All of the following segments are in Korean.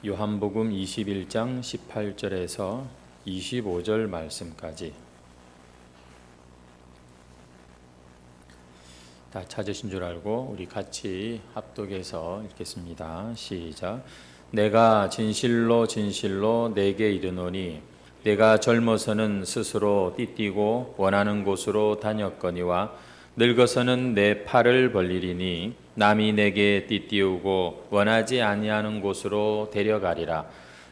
요한복음 21장 18절에서 25절 말씀까지 다 찾으신 줄 알고 우리 같이 합독해서 읽겠습니다. 시작. 내가 진실로 진실로 내게 이르노니 내가 젊어서는 스스로 띠띠고 원하는 곳으로 다녔거니와 늙어서는 내 팔을 벌리리니 남이 내게 띠띠우고 원하지 아니하는 곳으로 데려가리라.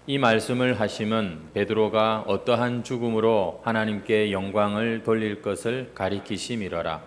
이 말씀을 하심은 베드로가 어떠한 죽음으로 하나님께 영광을 돌릴 것을 가리키심이로라.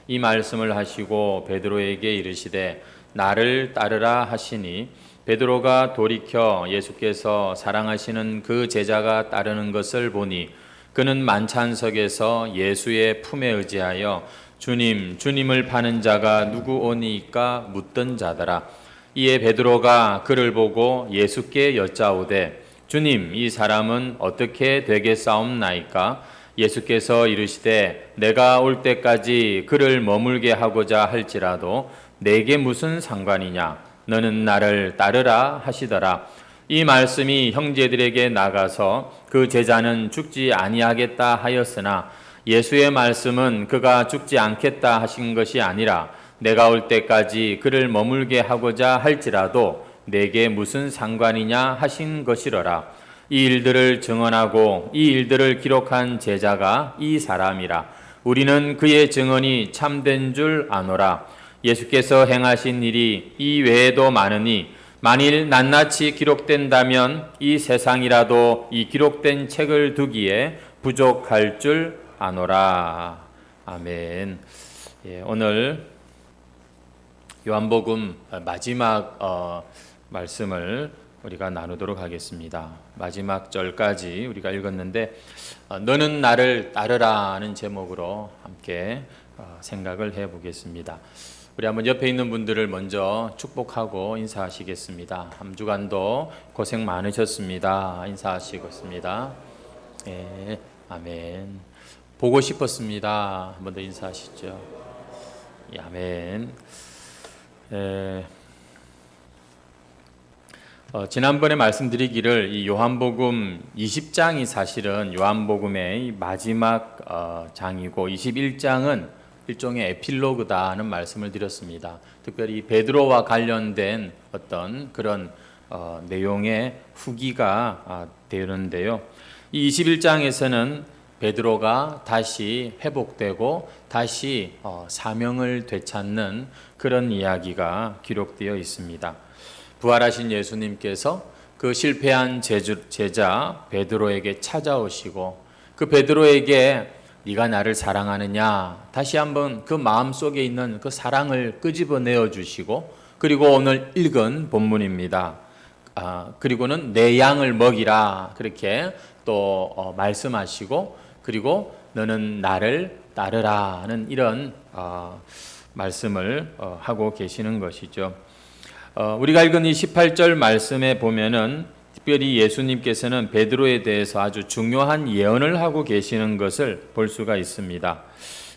이 말씀을 하시고 베드로에게 이르시되 나를 따르라 하시니 베드로가 돌이켜 예수께서 사랑하시는 그 제자가 따르는 것을 보니 그는 만찬석에서 예수의 품에 의지하여 주님, 주님을 파는 자가 누구오니까 묻던 자더라. 이에 베드로가 그를 보고 예수께 여짜오되 주님, 이 사람은 어떻게 되겠사옵나이까? 예수께서 이르시되 내가 올 때까지 그를 머물게 하고자 할지라도 내게 무슨 상관이냐? 너는 나를 따르라 하시더라. 이 말씀이 형제들에게 나가서 그 제자는 죽지 아니하겠다 하였으나 예수의 말씀은 그가 죽지 않겠다 하신 것이 아니라 내가 올 때까지 그를 머물게 하고자 할지라도 내게 무슨 상관이냐 하신 것이로라. 이 일들을 증언하고 이 일들을 기록한 제자가 이 사람이라. 우리는 그의 증언이 참된 줄 아노라. 예수께서 행하신 일이 이 외에도 많으니 만일 낱낱이 기록된다면 이 세상이라도 이 기록된 책을 두기에 부족할 줄 아노라. 아멘. 오늘 요한복음 마지막 말씀을 우리가 나누도록 하겠습니다. 마지막 절까지 우리가 읽었는데 너는 나를 따르라는 제목으로 함께 생각을 해보겠습니다. 우리 한번 옆에 있는 분들을 먼저 축복하고 인사하시겠습니다. 한 주간도 고생 많으셨습니다. 인사하시겠습니다. 네, 아멘. 보고 싶었습니다. 한 번 더 인사하시죠. 예, 아멘. 지난번에 말씀드리기를 이 요한복음 20장이 사실은 요한복음의 마지막 장이고 21장은 일종의 에필로그다는 말씀을 드렸습니다. 특별히 베드로와 관련된 어떤 그런 내용의 후기가 되는데요. 이 21장에서는 베드로가 다시 회복되고 다시 사명을 되찾는 그런 이야기가 기록되어 있습니다. 부활하신 예수님께서 그 실패한 제자 베드로에게 찾아오시고 그 베드로에게 네가 나를 사랑하느냐 다시 한번 그 마음속에 있는 그 사랑을 끄집어내어 주시고 그리고 오늘 읽은 본문입니다. 그리고는 내 양을 먹이라 그렇게 또 말씀하시고 그리고 너는 나를 따르라는 이런 말씀을 하고 계시는 것이죠. 우리가 읽은 이 18절 말씀에 보면은 특별히 예수님께서는 베드로에 대해서 아주 중요한 예언을 하고 계시는 것을 볼 수가 있습니다.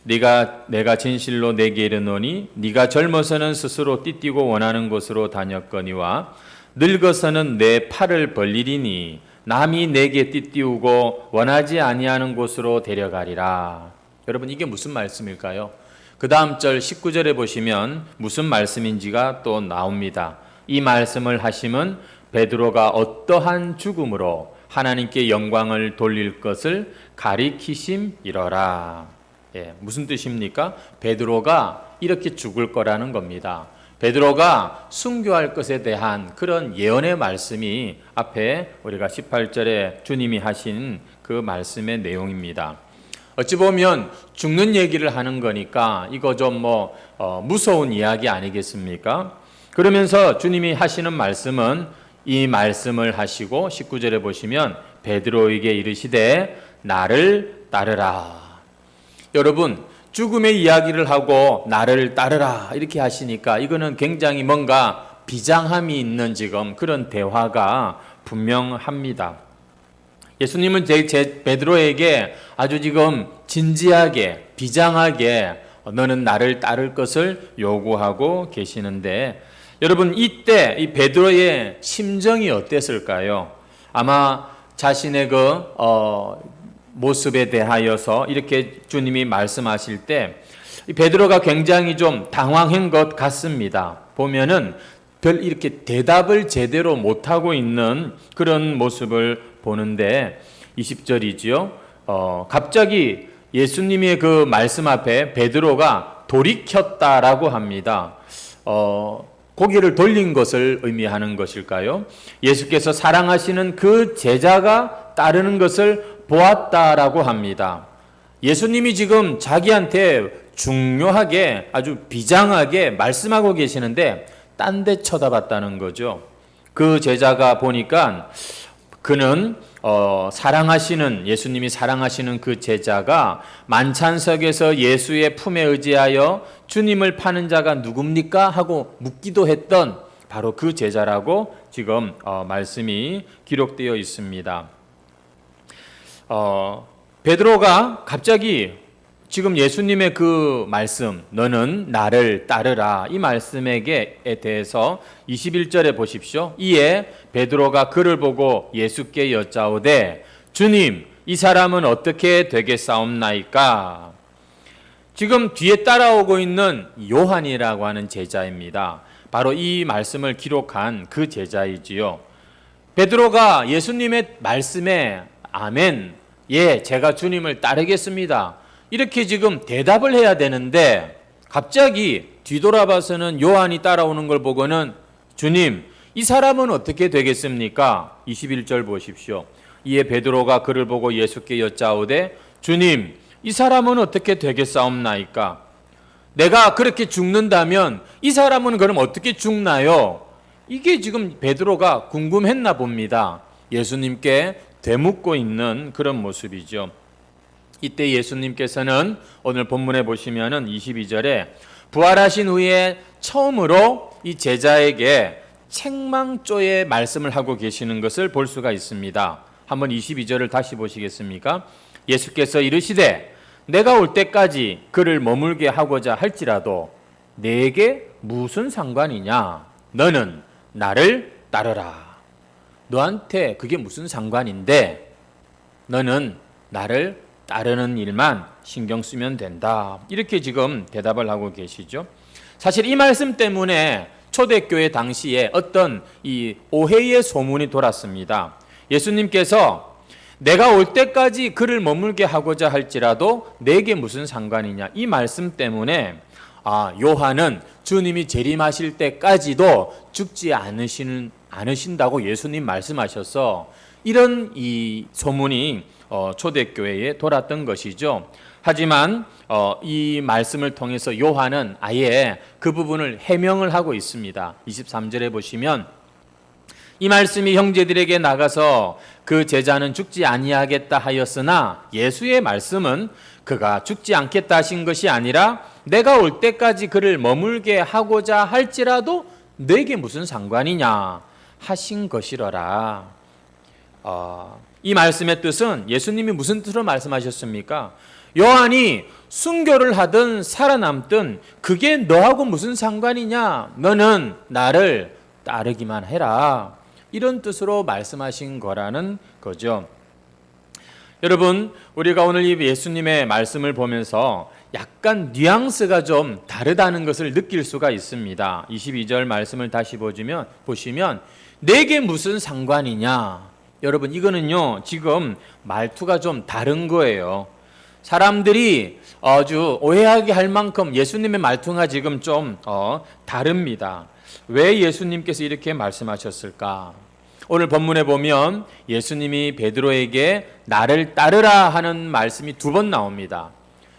내가 진실로 내게 이르노니 네가 젊어서는 스스로 띠띠고 원하는 곳으로 다녔거니와 늙어서는 내 팔을 벌리리니 남이 내게 띠띠우고 원하지 아니하는 곳으로 데려가리라. 여러분 이게 무슨 말씀일까요? 그 다음 절 19절에 보시면 무슨 말씀인지가 또 나옵니다. 이 말씀을 하심은 베드로가 어떠한 죽음으로 하나님께 영광을 돌릴 것을 가리키심이로라. 무슨 뜻입니까? 베드로가 이렇게 죽을 거라는 겁니다. 베드로가 순교할 것에 대한 그런 예언의 말씀이 앞에 우리가 18절에 주님이 하신 그 말씀의 내용입니다. 어찌 보면 죽는 얘기를 하는 거니까 이거 좀 무서운 이야기 아니겠습니까? 그러면서 주님이 하시는 말씀은 이 말씀을 하시고 19절에 보시면 베드로에게 이르시되 나를 따르라. 여러분 죽음의 이야기를 하고 나를 따르라 이렇게 하시니까 이거는 굉장히 뭔가 비장함이 있는 지금 그런 대화가 분명합니다. 예수님은 베드로에게 아주 지금 진지하게 비장하게 너는 나를 따를 것을 요구하고 계시는데 여러분, 이때 이 베드로의 심정이 어땠을까요? 아마 자신의 모습에 대하여서 이렇게 주님이 말씀하실 때 이 베드로가 굉장히 좀 당황한 것 같습니다. 보면은 별 이렇게 대답을 제대로 못하고 있는 그런 모습을 보는데 20절이지요. 갑자기 예수님의 그 말씀 앞에 베드로가 돌이켰다라고 합니다. 고개를 돌린 것을 의미하는 것일까요? 예수께서 사랑하시는 그 제자가 따르는 것을 보았다라고 합니다. 예수님이 지금 자기한테 중요하게 아주 비장하게 말씀하고 계시는데 딴 데 쳐다봤다는 거죠. 그 제자가 보니까 그는 사랑하시는 예수님이 사랑하시는 그 제자가 만찬석에서 예수의 품에 의지하여 주님을 파는 자가 누굽니까? 하고 묻기도 했던 바로 그 제자라고 지금 말씀이 기록되어 있습니다. 베드로가 갑자기 지금 예수님의 그 말씀, 너는 나를 따르라, 이 말씀에 대해서 21절에 보십시오. 이에 베드로가 그를 보고 예수께 여짜오되 주님, 이 사람은 어떻게 되겠사옵나이까? 지금 뒤에 따라오고 있는 요한이라고 하는 제자입니다. 바로 이 말씀을 기록한 그 제자이지요. 베드로가 예수님의 말씀에 아멘, 예, 제가 주님을 따르겠습니다, 이렇게 지금 대답을 해야 되는데 갑자기 뒤돌아봐서는 요한이 따라오는 걸 보고는 주님, 이 사람은 어떻게 되겠습니까? 21절 보십시오. 이에 베드로가 그를 보고 예수께 여짜오되 주님, 이 사람은 어떻게 되겠사옵나이까? 내가 그렇게 죽는다면 이 사람은 그럼 어떻게 죽나요? 이게 지금 베드로가 궁금했나 봅니다. 예수님께 되묻고 있는 그런 모습이죠. 이때 예수님께서는 오늘 본문에 보시면은 22절에 부활하신 후에 처음으로 이 제자에게 책망조의 말씀을 하고 계시는 것을 볼 수가 있습니다. 한번 22절을 다시 보시겠습니까? 예수께서 이르시되 내가 올 때까지 그를 머물게 하고자 할지라도 내게 무슨 상관이냐? 너는 나를 따르라. 너한테 그게 무슨 상관인데 너는 나를 따르는 일만 신경 쓰면 된다. 이렇게 지금 대답을 하고 계시죠. 사실 이 말씀 때문에 초대교회 당시에 어떤 이 오해의 소문이 돌았습니다. 예수님께서 내가 올 때까지 그를 머물게 하고자 할지라도 내게 무슨 상관이냐, 이 말씀 때문에 요한은 주님이 재림하실 때까지도 죽지 않으신다고 예수님 말씀하셔서 이런 이 소문이 초대교회에 돌았던 것이죠. 하지만 이 말씀을 통해서 요한은 아예 그 부분을 해명을 하고 있습니다. 23절에 보시면 이 말씀이 형제들에게 나가서 그 제자는 죽지 아니하겠다 하였으나 예수의 말씀은 그가 죽지 않겠다 하신 것이 아니라 내가 올 때까지 그를 머물게 하고자 할지라도 내게 무슨 상관이냐 하신 것이러라. 이 말씀의 뜻은 예수님이 무슨 뜻으로 말씀하셨습니까? 요한이 순교를 하든 살아남든 그게 너하고 무슨 상관이냐? 너는 나를 따르기만 해라. 이런 뜻으로 말씀하신 거라는 거죠. 여러분, 우리가 오늘 이 예수님의 말씀을 보면서 약간 뉘앙스가 좀 다르다는 것을 느낄 수가 있습니다. 22절 말씀을 다시 보시면 내게 무슨 상관이냐? 여러분, 이거는요 지금 말투가 좀 다른 거예요. 사람들이 아주 오해하게 할 만큼 예수님의 말투가 지금 좀 다릅니다. 왜 예수님께서 이렇게 말씀하셨을까? 오늘 본문에 보면 예수님이 베드로에게 나를 따르라 하는 말씀이 2번 나옵니다.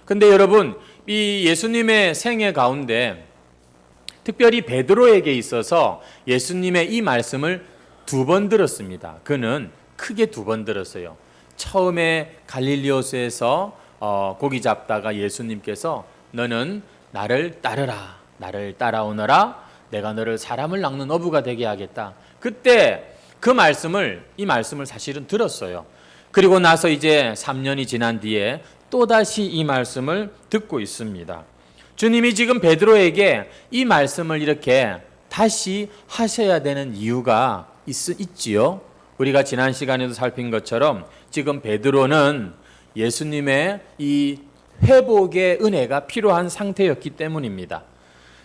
근데 여러분, 이 예수님의 생애 가운데 특별히 베드로에게 있어서 예수님의 이 말씀을 2번 들었습니다. 그는 크게 2번 들었어요. 처음에 갈릴리호수에서 고기 잡다가 예수님께서 너는 나를 따르라, 나를 따라오너라, 내가 너를 사람을 낚는 어부가 되게 하겠다. 그때 이 말씀을 사실은 들었어요. 그리고 나서 이제 3년이 지난 뒤에 또다시 이 말씀을 듣고 있습니다. 주님이 지금 베드로에게 이 말씀을 이렇게 다시 하셔야 되는 이유가 있지요. 우리가 지난 시간에도 살핀 것처럼 지금 베드로는 예수님의 이 회복의 은혜가 필요한 상태였기 때문입니다.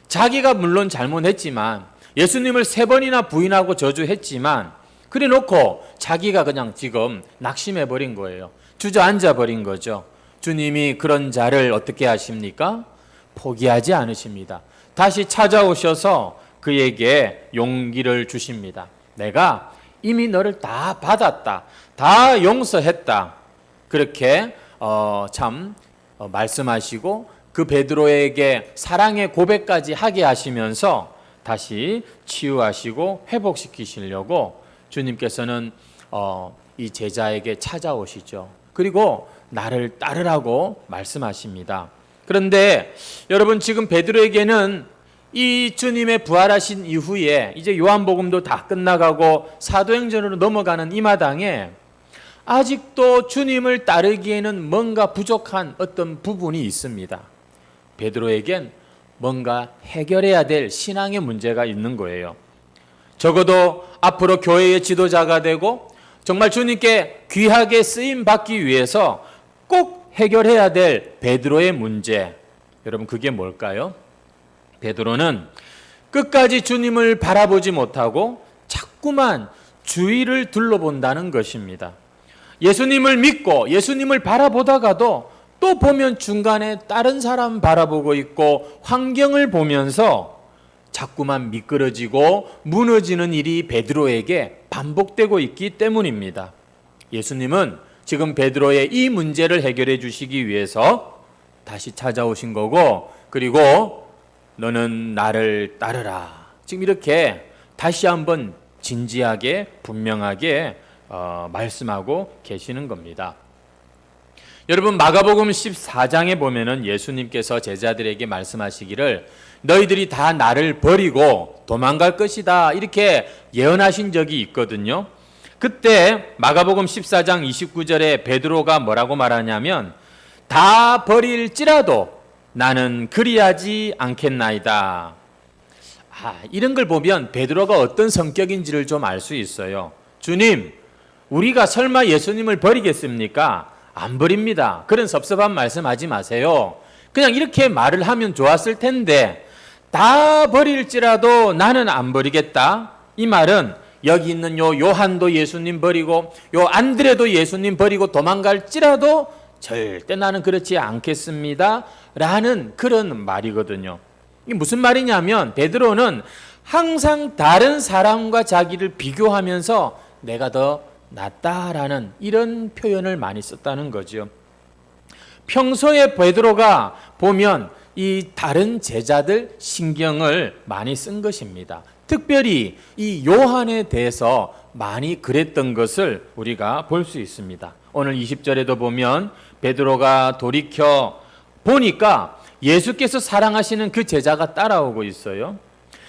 자기가 물론 잘못했지만 예수님을 3번이나 부인하고 저주했지만 그래 놓고 자기가 그냥 지금 낙심해 버린 거예요. 주저앉아 버린 거죠. 주님이 그런 자를 어떻게 하십니까? 포기하지 않으십니다. 다시 찾아오셔서 그에게 용기를 주십니다. 내가 이미 너를 다 받았다. 다 용서했다. 그렇게 말씀하시고 그 베드로에게 사랑의 고백까지 하게 하시면서 다시 치유하시고 회복시키시려고 주님께서는 이 제자에게 찾아오시죠. 그리고 나를 따르라고 말씀하십니다. 그런데 여러분 지금 베드로에게는 이 주님의 부활하신 이후에 이제 요한복음도 다 끝나가고 사도행전으로 넘어가는 이 마당에 아직도 주님을 따르기에는 뭔가 부족한 어떤 부분이 있습니다. 베드로에겐 뭔가 해결해야 될 신앙의 문제가 있는 거예요. 적어도 앞으로 교회의 지도자가 되고 정말 주님께 귀하게 쓰임 받기 위해서 꼭 해결해야 될 베드로의 문제. 여러분 그게 뭘까요? 베드로는 끝까지 주님을 바라보지 못하고 자꾸만 주위를 둘러본다는 것입니다. 예수님을 믿고 예수님을 바라보다가도 또 보면 중간에 다른 사람 바라보고 있고 환경을 보면서 자꾸만 미끄러지고 무너지는 일이 베드로에게 반복되고 있기 때문입니다. 예수님은 지금 베드로의 이 문제를 해결해 주시기 위해서 다시 찾아오신 거고, 그리고 너는 나를 따르라. 지금 이렇게 다시 한번 진지하게 분명하게 말씀하고 계시는 겁니다. 여러분 마가복음 14장에 보면은 예수님께서 제자들에게 말씀하시기를 너희들이 다 나를 버리고 도망갈 것이다 이렇게 예언하신 적이 있거든요. 그때 마가복음 14장 29절에 베드로가 뭐라고 말하냐면 다 버릴지라도 나는 그리하지 않겠나이다. 이런 걸 보면 베드로가 어떤 성격인지를 좀 알 수 있어요. 주님, 우리가 설마 예수님을 버리겠습니까? 안 버립니다. 그런 섭섭한 말씀하지 마세요. 그냥 이렇게 말을 하면 좋았을 텐데 다 버릴지라도 나는 안 버리겠다. 이 말은 여기 있는 요 요한도 예수님 버리고 요 안드레도 예수님 버리고 도망갈지라도 절대 나는 그렇지 않겠습니다. 라는 그런 말이거든요. 이게 무슨 말이냐면 베드로는 항상 다른 사람과 자기를 비교하면서 내가 더 낫다라는 이런 표현을 많이 썼다는 거죠. 평소에 베드로가 보면 이 다른 제자들 신경을 많이 쓴 것입니다. 특별히 이 요한에 대해서 많이 그랬던 것을 우리가 볼 수 있습니다. 오늘 20절에도 보면 베드로가 돌이켜 보니까 예수께서 사랑하시는 그 제자가 따라오고 있어요.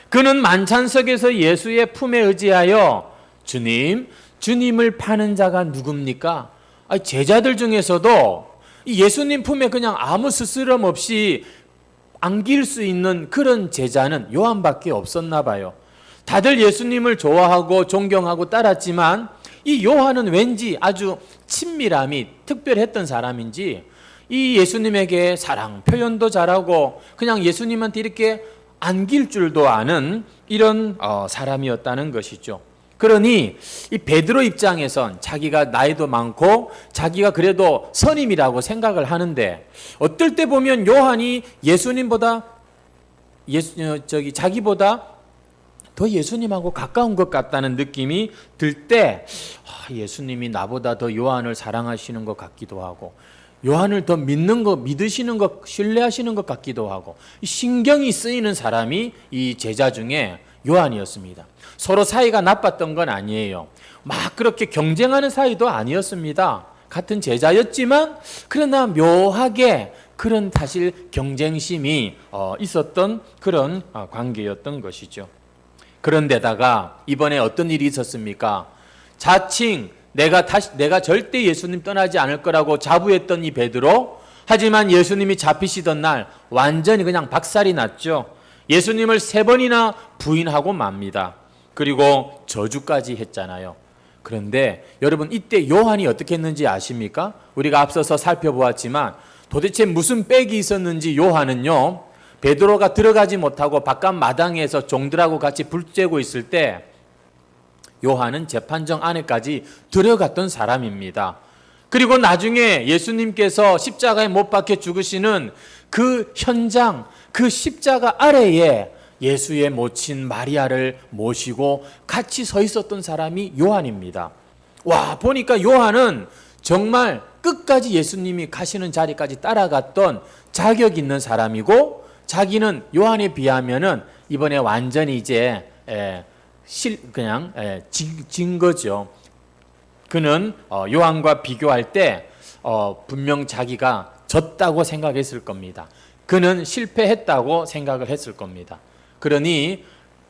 그는 만찬석에서 예수의 품에 의지하여 주님을 파는 자가 누굽니까? 제자들 중에서도 예수님 품에 그냥 아무 스스럼 없이 안길 수 있는 그런 제자는 요한밖에 없었나 봐요. 다들 예수님을 좋아하고 존경하고 따랐지만 이 요한은 왠지 아주 친밀함이 특별했던 사람인지 이 예수님에게 사랑 표현도 잘하고 그냥 예수님한테 이렇게 안길 줄도 아는 이런 사람이었다는 것이죠. 그러니 이 베드로 입장에선 자기가 나이도 많고 자기가 그래도 선임이라고 생각을 하는데 어떨 때 보면 요한이 예수님보다 자기보다 더 예수님하고 가까운 것 같다는 느낌이 들 때 예수님이 나보다 더 요한을 사랑하시는 것 같기도 하고 요한을 더 믿으시는 것, 신뢰하시는 것 같기도 하고 신경이 쓰이는 사람이 이 제자 중에 요한이었습니다. 서로 사이가 나빴던 건 아니에요. 막 그렇게 경쟁하는 사이도 아니었습니다. 같은 제자였지만 그러나 묘하게 그런 사실 경쟁심이 있었던 그런 관계였던 것이죠. 그런데다가 이번에 어떤 일이 있었습니까? 자칭 내가 절대 예수님 떠나지 않을 거라고 자부했던 이 베드로, 하지만 예수님이 잡히시던 날 완전히 그냥 박살이 났죠. 예수님을 3번이나 부인하고 맙니다. 그리고 저주까지 했잖아요. 그런데 여러분, 이때 요한이 어떻게 했는지 아십니까? 우리가 앞서서 살펴보았지만 도대체 무슨 빽이 있었는지 요한은요, 베드로가 들어가지 못하고 바깥 마당에서 종들하고 같이 불 쬐고 있을 때 요한은 재판정 안에까지 들어갔던 사람입니다. 그리고 나중에 예수님께서 십자가에 못 박혀 죽으시는 그 현장, 그 십자가 아래에 예수의 모친 마리아를 모시고 같이 서 있었던 사람이 요한입니다. 와, 보니까 요한은 정말 끝까지 예수님이 가시는 자리까지 따라갔던 자격 있는 사람이고, 자기는 요한에 비하면은 이번에 완전히 이제 그냥 진 거죠. 그는 요한과 비교할 때 분명 자기가 졌다고 생각했을 겁니다. 그는 실패했다고 생각을 했을 겁니다. 그러니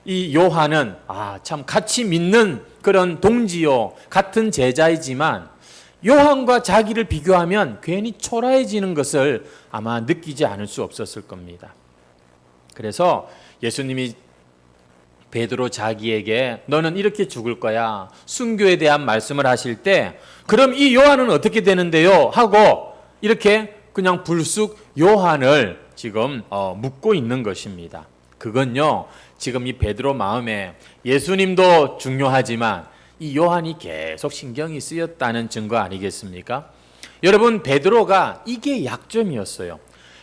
이 요한은 참 같이 믿는 그런 동지요, 같은 제자이지만 요한과 자기를 비교하면 괜히 초라해지는 것을 아마 느끼지 않을 수 없었을 겁니다. 그래서 예수님이 베드로 자기에게 너는 이렇게 죽을 거야, 순교에 대한 말씀을 하실 때 그럼 이 요한은 어떻게 되는데요? 하고 이렇게 그냥 불쑥 요한을 지금 묻고 있는 것입니다. 그건요, 지금 이 베드로 마음에 예수님도 중요하지만 이 요한이 계속 신경이 쓰였다는 증거 아니겠습니까? 여러분, 베드로가 이게 약점이었어요.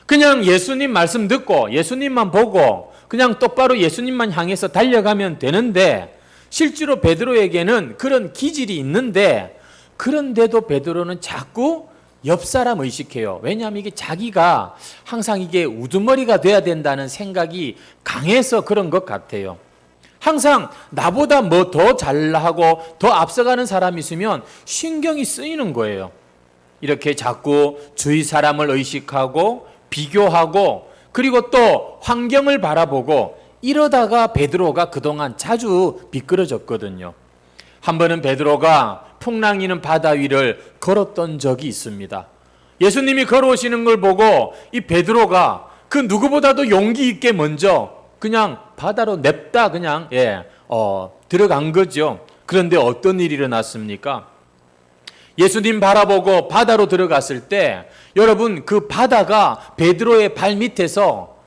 그냥 예수님 말씀 듣고 예수님만 보고 그냥 똑바로 예수님만 향해서 달려가면 되는데, 실제로 베드로에게는 그런 기질이 있는데, 그런데도 베드로는 자꾸 옆 사람 의식해요. 왜냐하면 이게 자기가 항상 이게 우두머리가 돼야 된다는 생각이 강해서 그런 것 같아요. 항상 나보다 뭐 더 잘하고 더 앞서가는 사람이 있으면 신경이 쓰이는 거예요. 이렇게 자꾸 주위 사람을 의식하고 비교하고 그리고 또 환경을 바라보고 이러다가 베드로가 그동안 자주 미끄러졌거든요. 한 번은 베드로가 풍랑이는 바다 위를 걸었던 적이 있습니다. 예수님이 걸어오시는 걸 보고 이 베드로가 그 누구보다도 용기 있게 먼저 그냥 바다로 냅다 그냥 들어간 거죠. 그런데 어떤 일이 일어났습니까? 예수님 바라보고 바다로 들어갔을 때 여러분, 그 바다가 베드로의 발 밑에서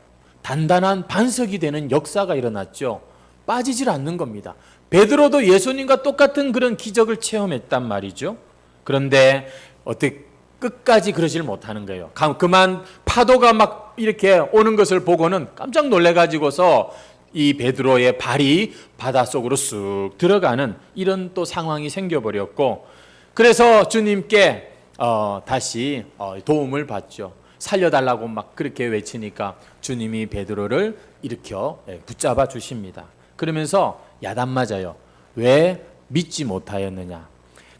단단한 반석이 되는 역사가 일어났죠. 빠지질 않는 겁니다. 베드로도 예수님과 똑같은 그런 기적을 체험했단 말이죠. 그런데 어떻게 끝까지 그러질 못하는 거예요. 그만 파도가 막 이렇게 오는 것을 보고는 깜짝 놀래가지고서 이 베드로의 발이 바닷속으로 쑥 들어가는 이런 또 상황이 생겨버렸고, 그래서 주님께 다시 도움을 받죠. 살려달라고 막 그렇게 외치니까 주님이 베드로를 일으켜 붙잡아 주십니다. 그러면서 야단 맞아요. 왜 믿지 못하였느냐.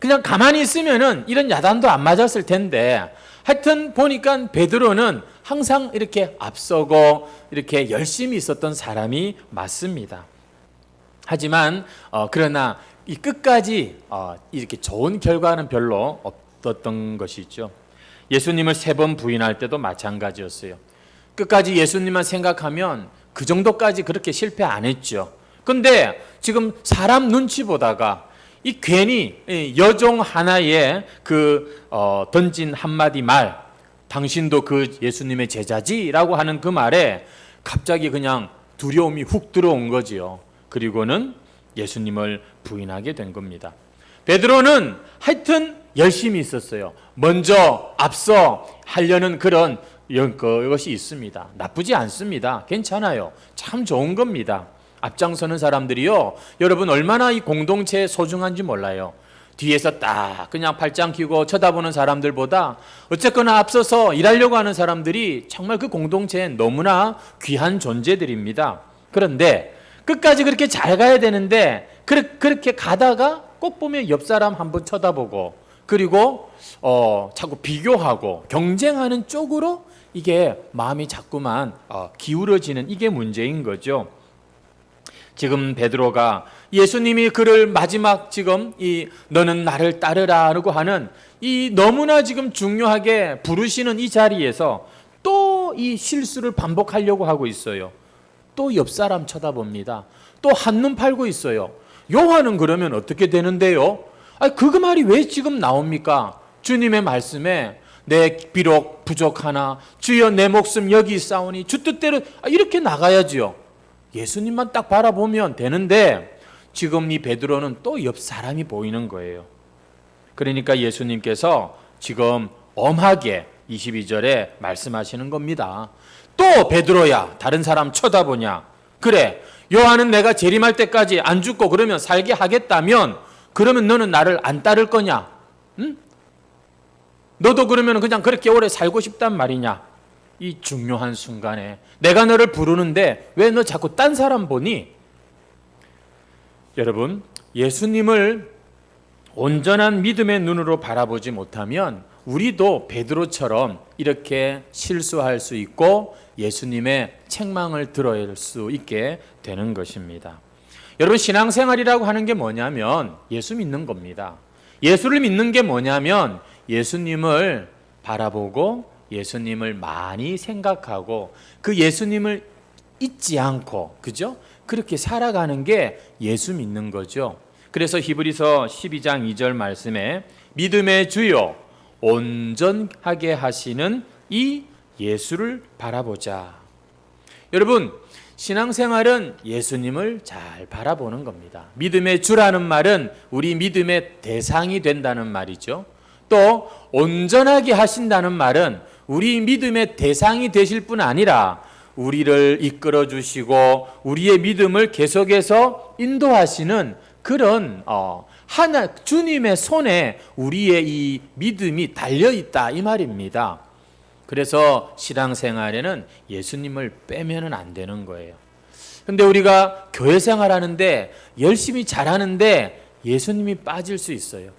그냥 가만히 있으면은 이런 야단도 안 맞았을 텐데, 하여튼 보니까 베드로는 항상 이렇게 앞서고 이렇게 열심히 있었던 사람이 맞습니다. 하지만 그러나 이 끝까지 이렇게 좋은 결과는 별로 없었던 것이죠. 예수님을 3번 부인할 때도 마찬가지였어요. 끝까지 예수님만 생각하면 그 정도까지 그렇게 실패 안 했죠. 근데 지금 사람 눈치 보다가 이 괜히 여종 하나의 그 던진 한마디 말, 당신도 그 예수님의 제자지라고 하는 그 말에 갑자기 그냥 두려움이 훅 들어온 거지요. 그리고는 예수님을 부인하게 된 겁니다. 베드로는 하여튼 열심히 있었어요. 먼저 앞서 하려는 그런 것이 있습니다. 나쁘지 않습니다. 괜찮아요. 참 좋은 겁니다. 앞장서는 사람들이요, 여러분 얼마나 이 공동체에 소중한지 몰라요. 뒤에서 딱 그냥 팔짱 끼고 쳐다보는 사람들보다 어쨌거나 앞서서 일하려고 하는 사람들이 정말 그 공동체에 너무나 귀한 존재들입니다. 그런데 끝까지 그렇게 잘 가야 되는데 그렇게 가다가 꼭 보면 옆 사람 한번 쳐다보고 그리고 자꾸 비교하고 경쟁하는 쪽으로 이게 마음이 자꾸만 기울어지는 이게 문제인 거죠. 지금 베드로가 예수님이 그를 마지막 지금 이 너는 나를 따르라고 하는 이 너무나 지금 중요하게 부르시는 이 자리에서 또 이 실수를 반복하려고 하고 있어요. 또 옆 사람 쳐다봅니다. 또 한눈 팔고 있어요. 요한은 그러면 어떻게 되는데요? 그 말이 왜 지금 나옵니까? 주님의 말씀에 내 비록 부족하나 주여 내 목숨 여기 있사오니 주 뜻대로 이렇게 나가야지요. 예수님만 딱 바라보면 되는데 지금 이 베드로는 또 옆 사람이 보이는 거예요. 그러니까 예수님께서 지금 엄하게 22절에 말씀하시는 겁니다. 또 베드로야, 다른 사람 쳐다보냐? 그래, 요한은 내가 재림할 때까지 안 죽고 그러면 살게 하겠다면 그러면 너는 나를 안 따를 거냐? 응? 너도 그러면 그냥 그렇게 오래 살고 싶단 말이냐? 이 중요한 순간에 내가 너를 부르는데 왜 너 자꾸 딴 사람 보니? 여러분, 예수님을 온전한 믿음의 눈으로 바라보지 못하면 우리도 베드로처럼 이렇게 실수할 수 있고 예수님의 책망을 들어야 수 있게 되는 것입니다. 여러분, 신앙생활이라고 하는 게 뭐냐면 예수 믿는 겁니다. 예수를 믿는 게 뭐냐면 예수님을 바라보고 예수님을 많이 생각하고 그 예수님을 잊지 않고, 그죠? 그렇게 살아가는 게 예수 믿는 거죠. 그래서 히브리서 12장 2절 말씀에 믿음의 주요 온전하게 하시는 이 예수를 바라보자. 여러분, 신앙생활은 예수님을 잘 바라보는 겁니다. 믿음의 주라는 말은 우리 믿음의 대상이 된다는 말이죠. 또 온전하게 하신다는 말은 우리 믿음의 대상이 되실 뿐 아니라 우리를 이끌어 주시고 우리의 믿음을 계속해서 인도하시는 그런 주님의 손에 우리의 이 믿음이 달려있다 이 말입니다. 그래서 신앙생활에는 예수님을 빼면은 안 되는 거예요. 근데 우리가 교회 생활하는데 열심히 잘하는데 예수님이 빠질 수 있어요.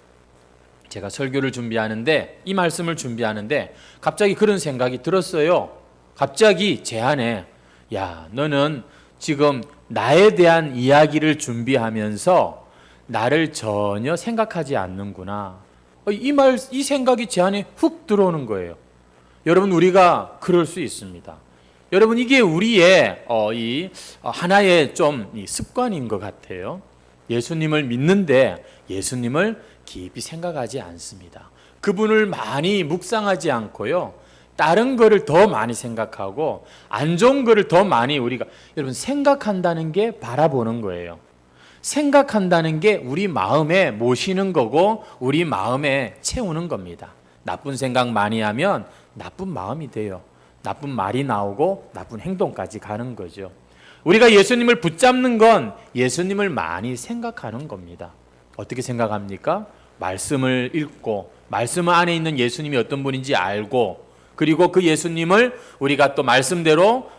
제가 설교를 준비하는데 이 말씀을 준비하는데 갑자기 그런 생각이 들었어요. 갑자기 제 안에 야, 너는 지금 나에 대한 이야기를 준비하면서 나를 전혀 생각하지 않는구나. 이 생각이 제 안에 훅 들어오는 거예요. 여러분, 우리가 그럴 수 있습니다. 여러분, 이게 우리의 하나의 좀 습관인 것 같아요. 예수님을 믿는데 예수님을 깊이 생각하지 않습니다. 그분을 많이 묵상하지 않고요. 다른 거를 더 많이 생각하고 안 좋은 거를 더 많이 우리가 여러분 생각한다는 게 바라보는 거예요. 생각한다는 게 우리 마음에 모시는 거고 우리 마음에 채우는 겁니다. 나쁜 생각 많이 하면 나쁜 마음이 돼요. 나쁜 말이 나오고 나쁜 행동까지 가는 거죠. 우리가 예수님을 붙잡는 건 예수님을 많이 생각하는 겁니다. 어떻게 생각합니까? 말씀을 읽고 말씀 안에 있는 예수님이 어떤 분인지 알고 그리고 그 예수님을 우리가 또 말씀대로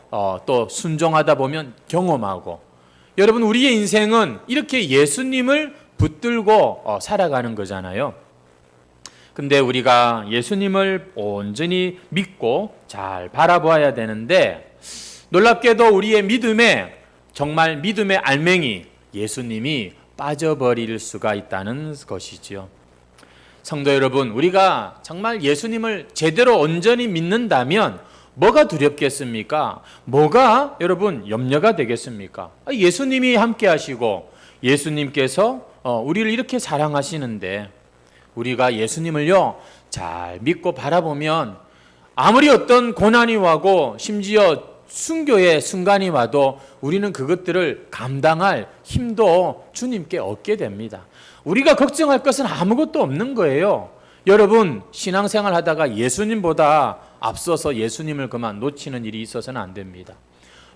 또 순종하다 보면 경험하고 여러분 우리의 인생은 이렇게 예수님을 붙들고 살아가는 거잖아요. 근데 우리가 예수님을 온전히 믿고 잘 바라보아야 되는데 놀랍게도 우리의 믿음에 정말 믿음의 알맹이 예수님이 빠져버릴 수가 있다는 것이지요. 성도 여러분, 우리가 정말 예수님을 제대로 온전히 믿는다면 뭐가 두렵겠습니까? 뭐가 여러분 염려가 되겠습니까? 예수님이 함께 하시고 예수님께서 우리를 이렇게 사랑하시는데 우리가 예수님을요 잘 믿고 바라보면 아무리 어떤 고난이 와고 심지어 순교의 순간이 와도 우리는 그것들을 감당할 힘도 주님께 얻게 됩니다. 우리가 걱정할 것은 아무것도 없는 거예요. 여러분 신앙생활 하다가 예수님보다 앞서서 예수님을 그만 놓치는 일이 있어서는 안 됩니다.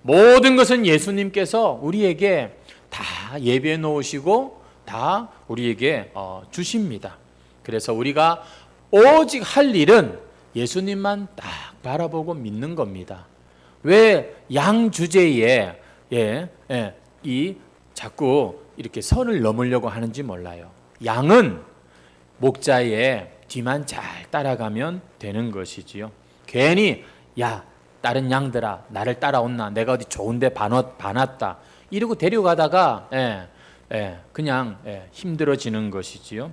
모든 것은 예수님께서 우리에게 다 예비해 놓으시고 다 우리에게 주십니다. 그래서 우리가 오직 할 일은 예수님만 딱 바라보고 믿는 겁니다. 왜 양 주제에 이 자꾸 이렇게 선을 넘으려고 하는지 몰라요. 양은 목자의 뒤만 잘 따라가면 되는 것이지요. 괜히 야 다른 양들아 나를 따라온나 내가 어디 좋은데 반왔다 이러고 데려가다가 그냥 힘들어지는 것이지요.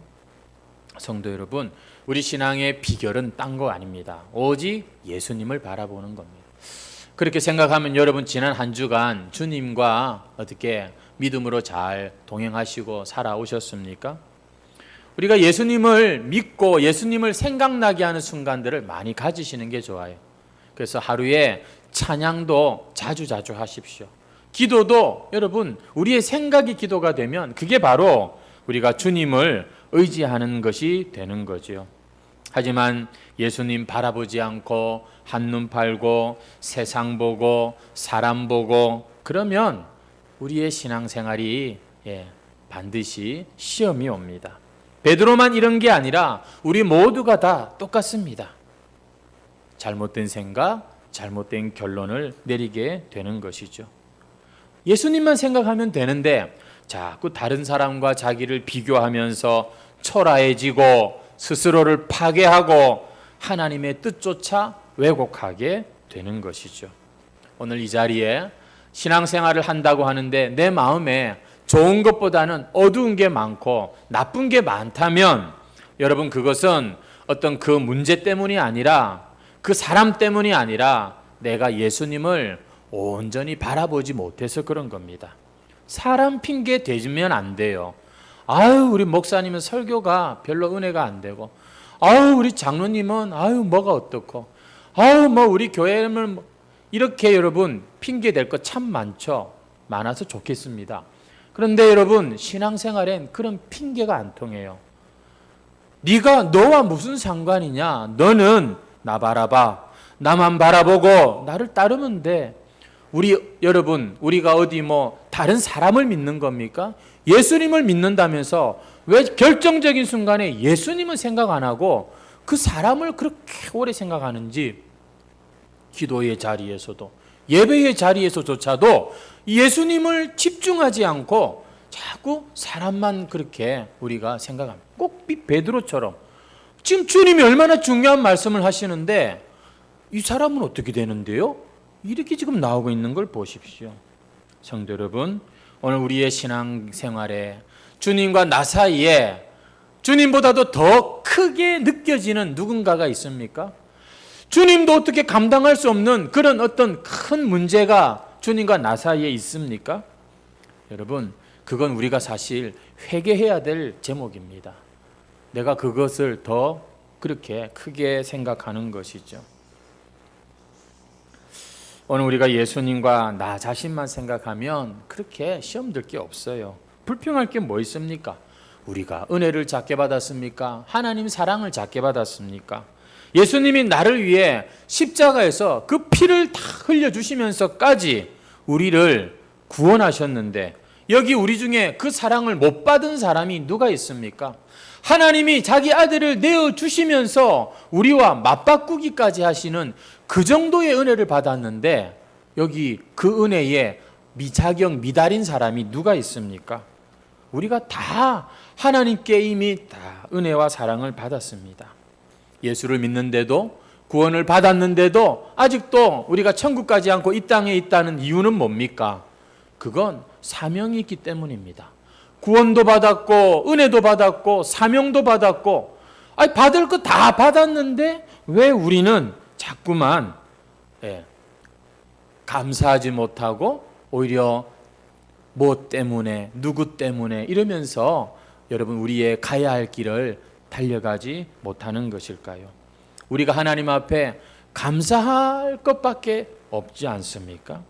성도 여러분, 우리 신앙의 비결은 딴 거 아닙니다. 오직 예수님을 바라보는 겁니다. 그렇게 생각하면 여러분 지난 한 주간 주님과 어떻게 믿음으로 잘 동행하시고 살아오셨습니까? 우리가 예수님을 믿고 예수님을 생각나게 하는 순간들을 많이 가지시는 게 좋아요. 그래서 하루에 찬양도 자주자주 하십시오. 기도도 여러분 우리의 생각이 기도가 되면 그게 바로 우리가 주님을 의지하는 것이 되는 거죠. 하지만 예수님 바라보지 않고 한눈 팔고 세상 보고 사람 보고 그러면 우리의 신앙생활이 반드시 시험이 옵니다. 베드로만 이런 게 아니라 우리 모두가 다 똑같습니다. 잘못된 생각, 잘못된 결론을 내리게 되는 것이죠. 예수님만 생각하면 되는데 자꾸 다른 사람과 자기를 비교하면서 초라해지고 스스로를 파괴하고 하나님의 뜻조차 왜곡하게 되는 것이죠. 오늘 이 자리에 신앙생활을 한다고 하는데 내 마음에 좋은 것보다는 어두운 게 많고 나쁜 게 많다면 여러분 그것은 어떤 그 문제 때문이 아니라 그 사람 때문이 아니라 내가 예수님을 온전히 바라보지 못해서 그런 겁니다. 사람 핑계 대면 안 돼요. 아유 우리 목사님은 설교가 별로 은혜가 안 되고 아유 우리 장로님은 아유 뭐가 어떻고 아유 뭐 우리 교회는 이렇게 여러분 핑계 댈 것 참 많죠. 많아서 좋겠습니다. 그런데 여러분 신앙생활엔 그런 핑계가 안 통해요. 네가 너와 무슨 상관이냐? 너는 나 바라봐. 나만 바라보고 나를 따르면 돼. 여러분 우리가 어디 뭐 다른 사람을 믿는 겁니까? 예수님을 믿는다면서 왜 결정적인 순간에 예수님은 생각 안 하고 그 사람을 그렇게 오래 생각하는지 기도의 자리에서도 예배의 자리에서조차도 예수님을 집중하지 않고 자꾸 사람만 그렇게 우리가 생각합니다. 꼭 베드로처럼 지금 주님이 얼마나 중요한 말씀을 하시는데 이 사람은 어떻게 되는데요? 이렇게 지금 나오고 있는 걸 보십시오. 성도 여러분, 오늘 우리의 신앙생활에 주님과 나 사이에 주님보다도 더 크게 느껴지는 누군가가 있습니까? 주님도 어떻게 감당할 수 없는 그런 어떤 큰 문제가 주님과 나 사이에 있습니까? 여러분, 그건 우리가 사실 회개해야 될 제목입니다. 내가 그것을 더 그렇게 크게 생각하는 것이죠. 오늘 우리가 예수님과 나 자신만 생각하면 그렇게 시험 들 게 없어요. 불평할 게 뭐 있습니까? 우리가 은혜를 작게 받았습니까? 하나님 사랑을 작게 받았습니까? 예수님이 나를 위해 십자가에서 그 피를 다 흘려주시면서까지 우리를 구원하셨는데 여기 우리 중에 그 사랑을 못 받은 사람이 누가 있습니까? 하나님이 자기 아들을 내어주시면서 우리와 맞바꾸기까지 하시는 그 정도의 은혜를 받았는데 여기 그 은혜에 미자격 미달인 사람이 누가 있습니까? 우리가 다 하나님께 이미 다 은혜와 사랑을 받았습니다. 예수를 믿는데도 구원을 받았는데도 아직도 우리가 천국 가지 않고 이 땅에 있다는 이유는 뭡니까? 그건 사명이 있기 때문입니다. 구원도 받았고 은혜도 받았고 사명도 받았고 받을 거 다 받았는데 왜 우리는 자꾸만 감사하지 못하고 오히려 뭐 때문에 누구 때문에 이러면서 여러분 우리의 가야 할 길을 달려가지 못하는 것일까요? 우리가 하나님 앞에 감사할 것밖에 없지 않습니까?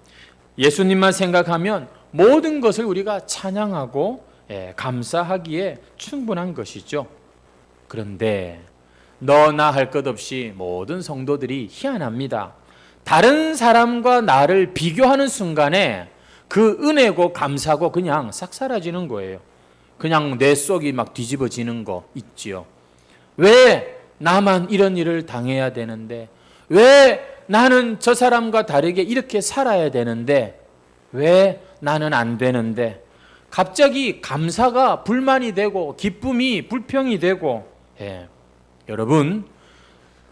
예수님만 생각하면 모든 것을 우리가 찬양하고 감사하기에 충분한 것이죠. 그런데 너나 할 것 없이 모든 성도들이 희한합니다. 다른 사람과 나를 비교하는 순간에 그 은혜고 감사고 그냥 싹 사라지는 거예요. 그냥 내 속이 막 뒤집어지는 거 있지요. 왜 나만 이런 일을 당해야 되는데, 왜 나는 저 사람과 다르게 이렇게 살아야 되는데, 왜 나는 안 되는데, 갑자기 감사가 불만이 되고 기쁨이 불평이 되고, 여러분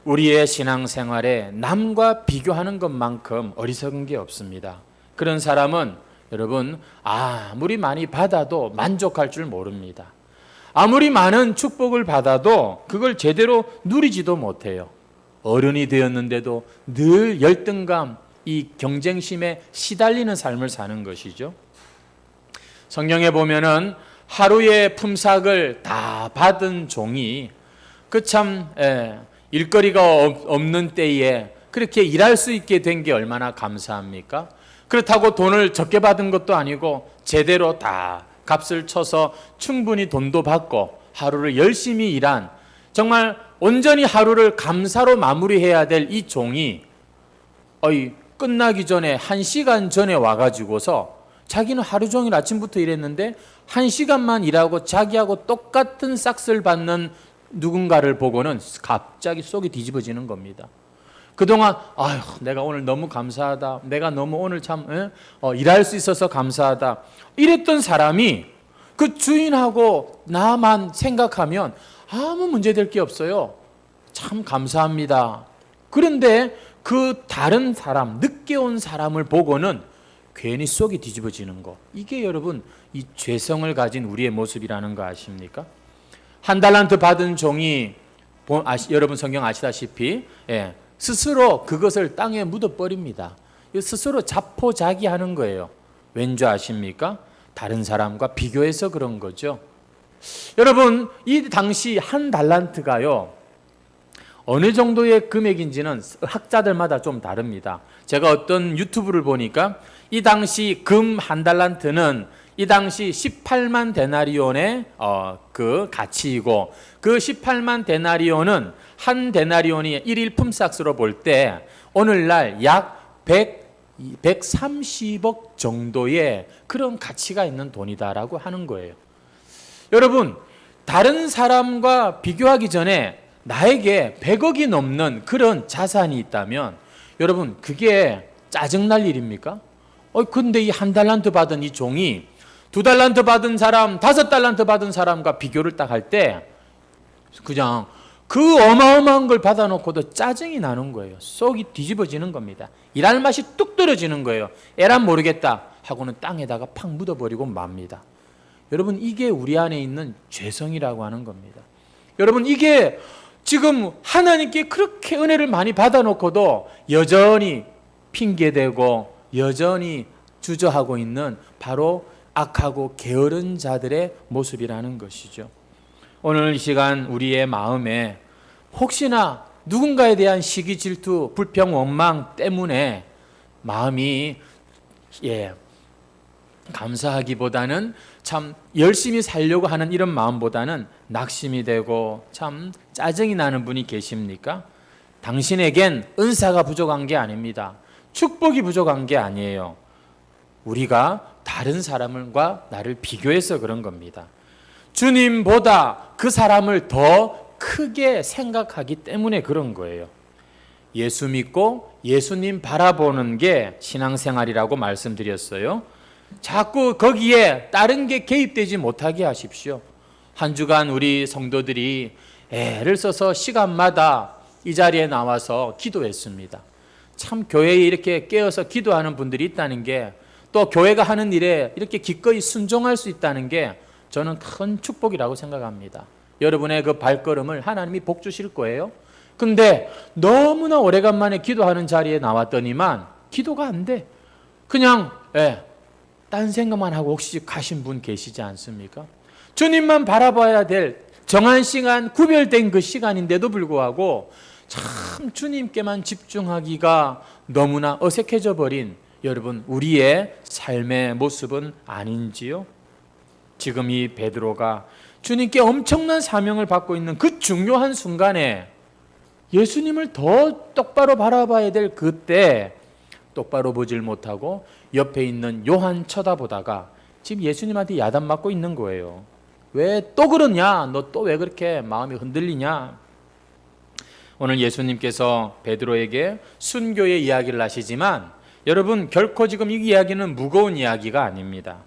우리의 신앙생활에 남과 비교하는 것만큼 어리석은 게 없습니다. 그런 사람은 여러분 아무리 많이 받아도 만족할 줄 모릅니다. 아무리 많은 축복을 받아도 그걸 제대로 누리지도 못해요. 어른이 되었는데도 늘 열등감, 이 경쟁심에 시달리는 삶을 사는 것이죠. 성경에 보면은 하루의 품삯을 다 받은 종이 그 참 일거리가 없는 때에 그렇게 일할 수 있게 된 게 얼마나 감사합니까? 그렇다고 돈을 적게 받은 것도 아니고 제대로 다 값을 쳐서 충분히 돈도 받고 하루를 열심히 일한, 정말 온전히 하루를 감사로 마무리해야 될 이 종이 끝나기 전에 1시간 전에 와가지고서 자기는 하루 종일 아침부터 일했는데 1시간만 일하고 자기하고 똑같은 싹스를 받는 누군가를 보고는 갑자기 속이 뒤집어지는 겁니다. 그동안 내가 오늘 너무 감사하다, 내가 너무 오늘 참 일할 수 있어서 감사하다 이랬던 사람이 그 주인하고 나만 생각하면 아무 문제될 게 없어요. 참 감사합니다. 그런데 그 다른 사람, 늦게 온 사람을 보고는 괜히 속이 뒤집어지는 거, 이게 여러분 이 죄성을 가진 우리의 모습이라는 거 아십니까? 1달란트 받은 종이 여러분 성경 아시다시피 스스로 그것을 땅에 묻어버립니다. 스스로 자포자기하는 거예요. 왠 줄 아십니까? 다른 사람과 비교해서 그런 거죠. 여러분, 이 당시 1달란트가요 어느 정도의 금액인지는 학자들마다 좀 다릅니다. 제가 어떤 유튜브를 보니까 이 당시 금 1달란트는 이 당시 18만 데나리온의 그 가치이고, 그 18만 데나리온은 한 데나리온이 1일 품삯으로 볼 때 오늘날 약 130억 정도의 그런 가치가 있는 돈이다라고 하는 거예요. 여러분, 다른 사람과 비교하기 전에 나에게 100억이 넘는 그런 자산이 있다면 여러분 그게 짜증날 일입니까? 근데 이 1달란트 받은 이 종이 2달란트 받은 사람, 5달란트 받은 사람과 비교를 딱 할 때 그냥 그 어마어마한 걸 받아놓고도 짜증이 나는 거예요. 속이 뒤집어지는 겁니다. 일할 맛이 뚝 떨어지는 거예요. 에란 모르겠다 하고는 땅에다가 팍 묻어버리고 맙니다. 여러분, 이게 우리 안에 있는 죄성이라고 하는 겁니다. 여러분, 이게 지금 하나님께 그렇게 은혜를 많이 받아놓고도 여전히 핑계대고 여전히 주저하고 있는 바로 악하고 게으른 자들의 모습이라는 것이죠. 오늘 이 시간 우리의 마음에 혹시나 누군가에 대한 시기, 질투, 불평, 원망 때문에 마음이 감사하기보다는 참 열심히 살려고 하는 이런 마음보다는 낙심이 되고 참 짜증이 나는 분이 계십니까? 당신에겐 은사가 부족한 게 아닙니다. 축복이 부족한 게 아니에요. 우리가 다른 사람과 나를 비교해서 그런 겁니다. 주님보다 그 사람을 더 크게 생각하기 때문에 그런 거예요. 예수 믿고 예수님 바라보는 게 신앙생활이라고 말씀드렸어요. 자꾸 거기에 다른 게 개입되지 못하게 하십시오. 한 주간 우리 성도들이 애를 써서 시간마다 이 자리에 나와서 기도했습니다. 참 교회에 이렇게 깨어서 기도하는 분들이 있다는 게, 또 교회가 하는 일에 이렇게 기꺼이 순종할 수 있다는 게 저는 큰 축복이라고 생각합니다. 여러분의 그 발걸음을 하나님이 복 주실 거예요. 근데 너무나 오래간만에 기도하는 자리에 나왔더니만 기도가 안 돼. 그냥 딴 생각만 하고 혹시 가신 분 계시지 않습니까? 주님만 바라봐야 될 정한 시간, 구별된 그 시간인데도 불구하고 참 주님께만 집중하기가 너무나 어색해져 버린 여러분, 우리의 삶의 모습은 아닌지요? 지금 이 베드로가 주님께 엄청난 사명을 받고 있는 그 중요한 순간에 예수님을 더 똑바로 바라봐야 될 그때 똑바로 보질 못하고 옆에 있는 요한 쳐다보다가 지금 예수님한테 야단 맞고 있는 거예요. 왜 또 그러냐? 너 또 왜 그렇게 마음이 흔들리냐? 오늘 예수님께서 베드로에게 순교의 이야기를 하시지만 여러분, 결코 지금 이 이야기는 무거운 이야기가 아닙니다.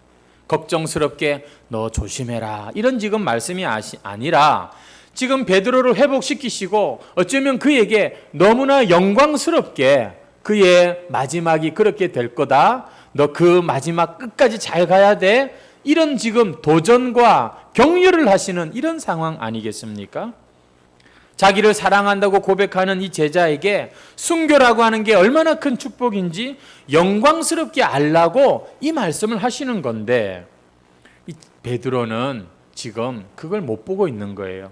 걱정스럽게 너 조심해라 이런 지금 말씀이 아니라 지금 베드로를 회복시키시고 어쩌면 그에게 너무나 영광스럽게 그의 마지막이 그렇게 될 거다, 너 그 마지막 끝까지 잘 가야 돼, 이런 지금 도전과 격려를 하시는 이런 상황 아니겠습니까? 자기를 사랑한다고 고백하는 이 제자에게 순교라고 하는 게 얼마나 큰 축복인지 영광스럽게 알라고 이 말씀을 하시는 건데, 이 베드로는 지금 그걸 못 보고 있는 거예요.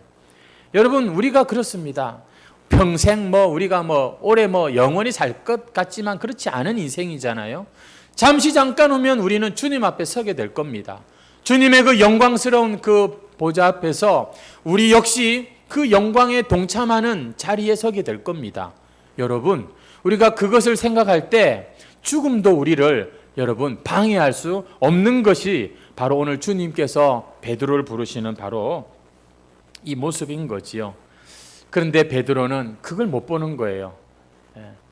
여러분, 우리가 그렇습니다. 평생 우리가 오래 영원히 살 것 같지만 그렇지 않은 인생이잖아요. 잠시 잠깐 오면 우리는 주님 앞에 서게 될 겁니다. 주님의 그 영광스러운 그 보좌 앞에서 우리 역시 그 영광에 동참하는 자리에 서게 될 겁니다. 여러분, 우리가 그것을 생각할 때 죽음도 우리를 여러분 방해할 수 없는 것이 바로 오늘 주님께서 베드로를 부르시는 바로 이 모습인 거지요. 그런데 베드로는 그걸 못 보는 거예요.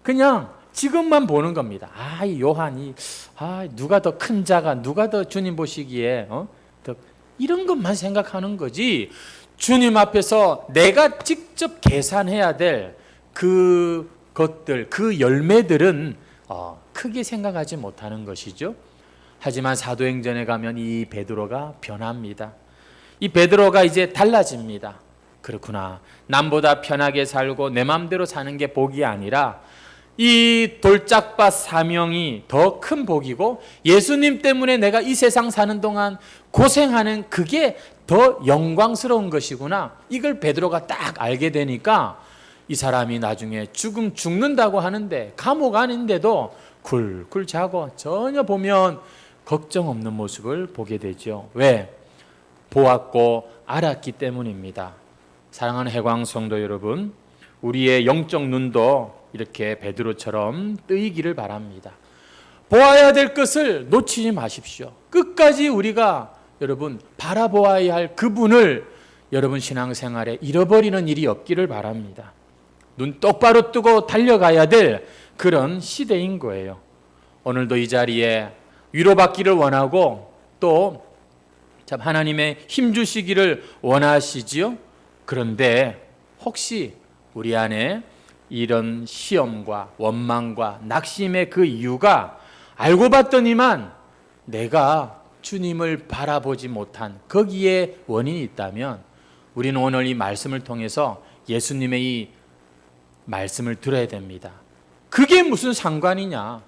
그냥 지금만 보는 겁니다. 이 요한이 누가 더 큰 자가, 누가 더 주님 보시기에 더 이런 것만 생각하는 거지, 주님 앞에서 내가 직접 계산해야 될 그 것들, 그 열매들은 크게 생각하지 못하는 것이죠. 하지만 사도행전에 가면 이 베드로가 변합니다. 이 베드로가 이제 달라집니다. 그렇구나, 남보다 편하게 살고 내 마음대로 사는 게 복이 아니라 이 돌짝밭 사명이 더 큰 복이고, 예수님 때문에 내가 이 세상 사는 동안 고생하는 그게 더 영광스러운 것이구나, 이걸 베드로가 딱 알게 되니까 이 사람이 나중에 죽는다고 하는데 감옥 안인데도 굴굴 자고 전혀 보면 걱정 없는 모습을 보게 되죠. 왜? 보았고 알았기 때문입니다. 사랑하는 해광 성도 여러분, 우리의 영적 눈도 이렇게 베드로처럼 뜨이기를 바랍니다. 보아야 될 것을 놓치지 마십시오. 끝까지 우리가 여러분 바라보아야 할 그분을 여러분 신앙생활에 잃어버리는 일이 없기를 바랍니다. 눈 똑바로 뜨고 달려가야 될 그런 시대인 거예요. 오늘도 이 자리에 위로받기를 원하고 또 참 하나님의 힘 주시기를 원하시지요. 그런데 혹시 우리 안에 이런 시험과 원망과 낙심의 그 이유가 알고 봤더니만 내가 주님을 바라보지 못한 거기에 원인이 있다면, 우리는 오늘 이 말씀을 통해서 예수님의 이 말씀을 들어야 됩니다. 그게 무슨 상관이냐?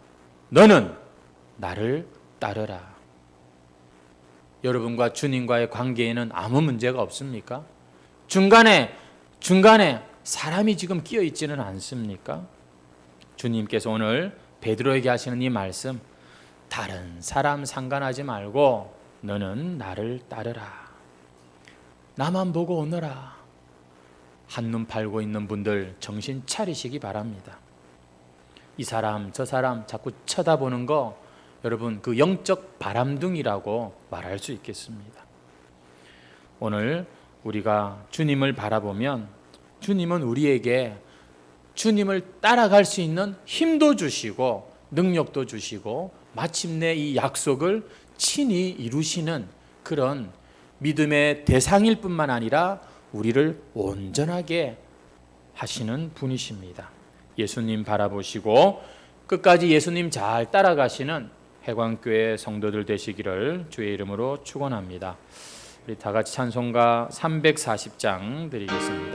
너는 나를 따르라. 여러분과 주님과의 관계에는 아무 문제가 없습니까? 중간에 사람이 지금 끼어 있지는 않습니까? 주님께서 오늘 베드로에게 하시는 이 말씀, 다른 사람 상관하지 말고 너는 나를 따르라. 나만 보고 오너라. 한눈 팔고 있는 분들 정신 차리시기 바랍니다. 이 사람 저 사람 자꾸 쳐다보는 거 여러분 그 영적 바람둥이라고 말할 수 있겠습니다. 오늘 우리가 주님을 바라보면 주님은 우리에게 주님을 따라갈 수 있는 힘도 주시고 능력도 주시고 마침내 이 약속을 친히 이루시는 그런 믿음의 대상일 뿐만 아니라 우리를 온전하게 하시는 분이십니다. 예수님 바라보시고 끝까지 예수님 잘 따라가시는 해광교회 성도들 되시기를 주의 이름으로 축원합니다. 우리 다 같이 찬송가 340장 드리겠습니다.